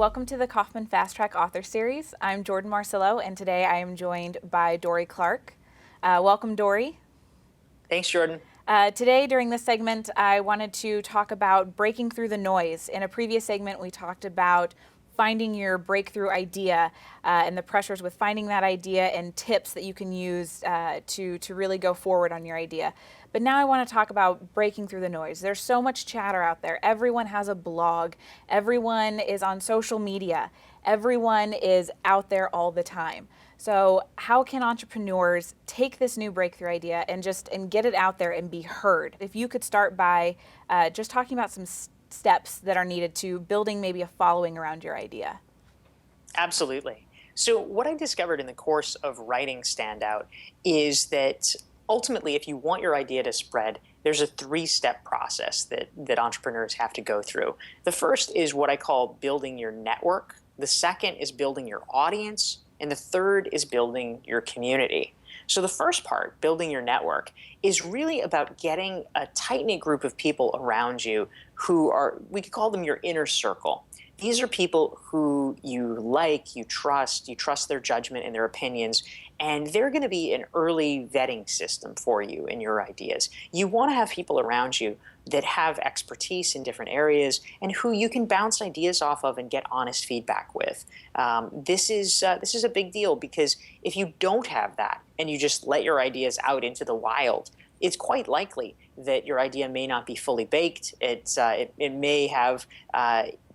welcome to the Kauffman FastTrac Author Series. I'm Jordan Marcello, and today I am joined by Dorie Clark. Welcome, Dorie. Thanks, Jordan. Today, during this segment, I wanted to talk about breaking through the noise. In a previous segment, we talked about finding your breakthrough idea and the pressures with finding that idea and tips that you can use to really go forward on your idea. But now I want to talk about breaking through the noise. There's so much chatter out there. Everyone has a blog. Everyone is on social media. Everyone is out there all the time. So how can entrepreneurs take this new breakthrough idea and get it out there and be heard? If you could start by just talking about some steps that are needed to building maybe a following around your idea. Absolutely. So what I discovered in the course of writing Standout is that ultimately, if you want your idea to spread, there's a three-step process that entrepreneurs have to go through. The first is what I call building your network. The second is building your audience. And the third is building your community. So the first part, building your network, is really about getting a tight-knit group of people around you who are, we could call them your inner circle. These are people who you like, you trust their judgment and their opinions, and they're going to be an early vetting system for you and your ideas. You want to have people around you that have expertise in different areas and who you can bounce ideas off of and get honest feedback with. This is a big deal, because if you don't have that and you just let your ideas out into the wild, it's quite likely that your idea may not be fully baked. It may have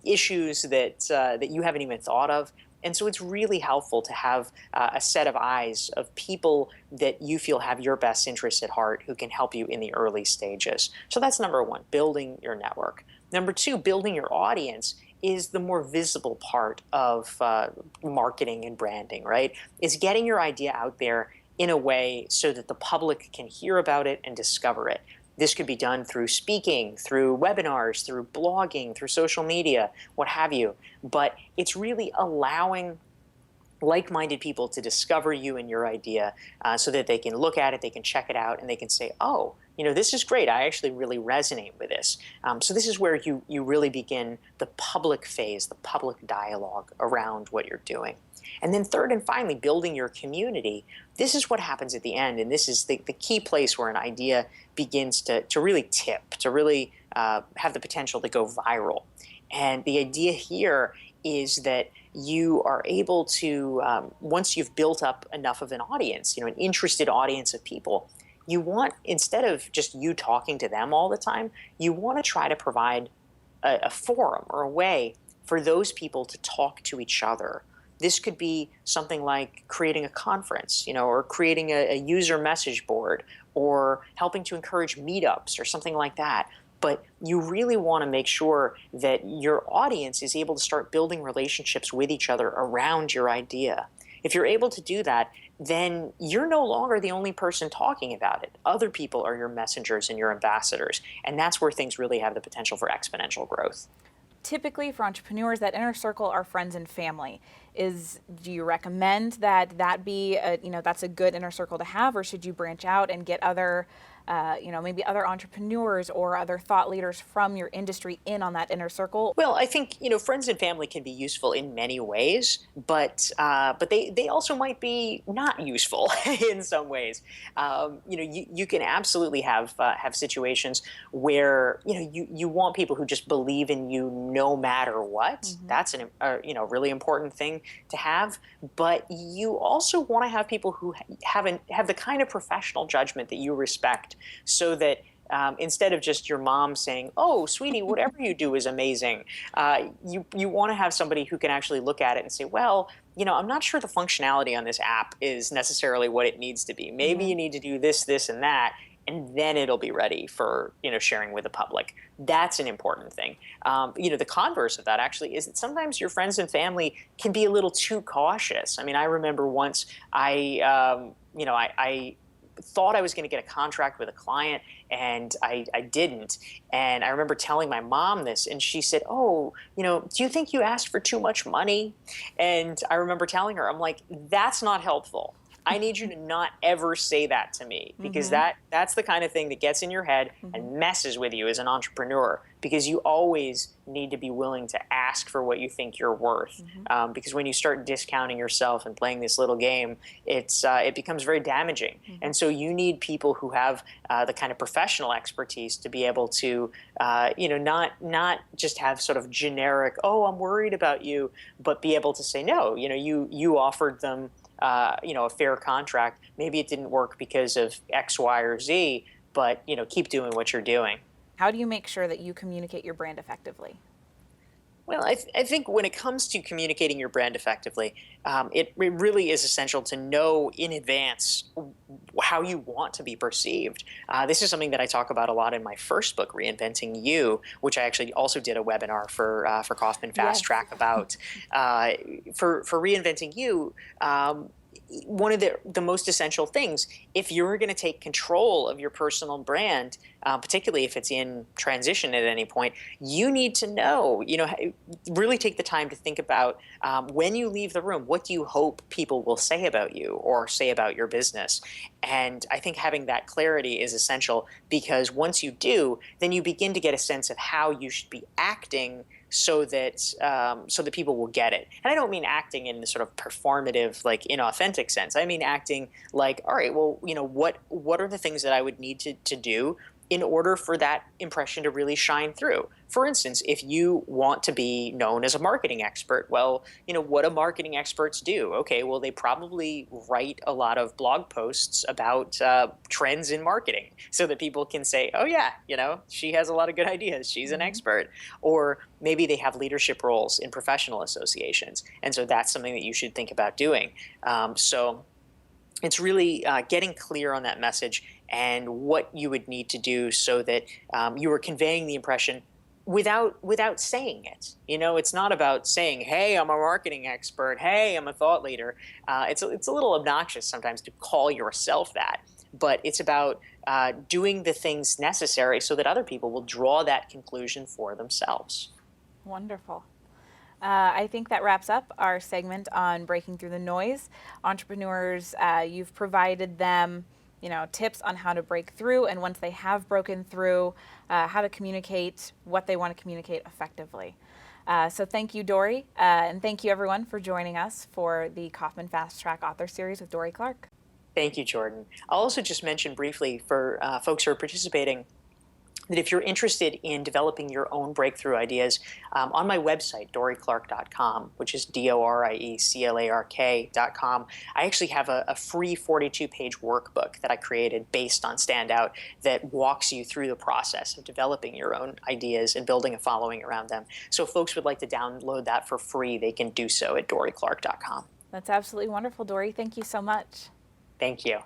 issues that you haven't even thought of. And so it's really helpful to have a set of eyes of people that you feel have your best interests at heart, who can help you in the early stages. So that's number one, building your network. Number two, building your audience is the more visible part of marketing and branding, right? It's getting your idea out there in a way so that the public can hear about it and discover it. This could be done through speaking, through webinars, through blogging, through social media, what have you. But it's really allowing like-minded people to discover you and your idea so that they can look at it, they can check it out, and they can say, oh, this is great. I actually really resonate with this. So this is where you really begin the public phase, the public dialogue around what you're doing. And then third and finally, building your community. This is what happens at the end, and this is the key place where an idea begins to really tip, to really have the potential to go viral. And the idea here is that you are able to, once you've built up enough of an audience, an interested audience of people, you want, instead of just you talking to them all the time, you want to try to provide a forum or a way for those people to talk to each other. This could be something like creating a conference, or creating a user message board, or helping to encourage meetups or something like that. But you really want to make sure that your audience is able to start building relationships with each other around your idea. If you're able to do that, then you're no longer the only person talking about it. Other people are your messengers and your ambassadors, and that's where things really have the potential for exponential growth. Typically for entrepreneurs, that inner circle are friends and family. Do you recommend that be that's a good inner circle to have, or should you branch out and get other maybe other entrepreneurs or other thought leaders from your industry in on that inner circle? Well, I think friends and family can be useful in many ways, but they also might be not useful in some ways. You can absolutely have situations where you want people who just believe in you no matter what. Mm-hmm. That's a really important thing to have. But you also want to have people who have the kind of professional judgment that you respect, so that instead of just your mom saying, oh, sweetie, whatever you do is amazing, you want to have somebody who can actually look at it and say, well, I'm not sure the functionality on this app is necessarily what it needs to be. Maybe you need to do this, this, and that, and then it'll be ready for sharing with the public. That's an important thing. The converse of that actually is that sometimes your friends and family can be a little too cautious. I mean, I remember once I thought I was going to get a contract with a client, and I didn't. And I remember telling my mom this, and she said, oh, do you think you asked for too much money? And I remember telling her, I'm like, that's not helpful. I need you to not ever say that to me, because Mm-hmm. that's the kind of thing that gets in your head Mm-hmm. and messes with you as an entrepreneur, because you always need to be willing to ask for what you think you're worth. Mm-hmm. Because when you start discounting yourself and playing this little game, it becomes very damaging. Mm-hmm. And so you need people who have the kind of professional expertise to be able to, not just have sort of generic, oh, I'm worried about you, but be able to say, no, you offered them, a fair contract. Maybe it didn't work because of X, Y, or Z, but keep doing what you're doing. How do you make sure that you communicate your brand effectively? Well, I think when it comes to communicating your brand effectively, it really is essential to know in advance how you want to be perceived. This is something that I talk about a lot in my first book, Reinventing You, which I actually also did a webinar for Kauffman Yes. FastTrac about. For Reinventing You, one of the most essential things, if you're going to take control of your personal brand, particularly if it's in transition at any point, you need to know, really take the time to think about, when you leave the room, what do you hope people will say about you or say about your business? And I think having that clarity is essential, because once you do, then you begin to get a sense of how you should be acting, so that people will get it. And I don't mean acting in the sort of performative, like inauthentic sense. I mean acting like, all right, well, what are the things that I would need to do in order for that impression to really shine through? For instance, if you want to be known as a marketing expert, well, what do marketing experts do? Okay, well, they probably write a lot of blog posts about trends in marketing, so that people can say, oh yeah, she has a lot of good ideas, she's an Mm-hmm. expert. Or maybe they have leadership roles in professional associations, and so that's something that you should think about doing. So it's really getting clear on that message and what you would need to do, so that you are conveying the impression without saying it. It's not about saying, hey, I'm a marketing expert, hey, I'm a thought leader. It's a little obnoxious sometimes to call yourself that, but it's about doing the things necessary so that other people will draw that conclusion for themselves. Wonderful. I think that wraps up our segment on breaking through the noise. Entrepreneurs, you've provided them, tips on how to break through, and once they have broken through, how to communicate what they want to communicate effectively. So thank you, Dorie, and thank you everyone for joining us for the Kauffman FastTrac Author Series with Dorie Clark. Thank you, Jordan. I'll also just mention briefly for folks who are participating, that if you're interested in developing your own breakthrough ideas, on my website, dorieclark.com, which is DORIECLARK.com, I actually have a free 42-page workbook that I created based on Standout, that walks you through the process of developing your own ideas and building a following around them. So if folks would like to download that for free, they can do so at dorieclark.com. That's absolutely wonderful, Dorie. Thank you so much. Thank you.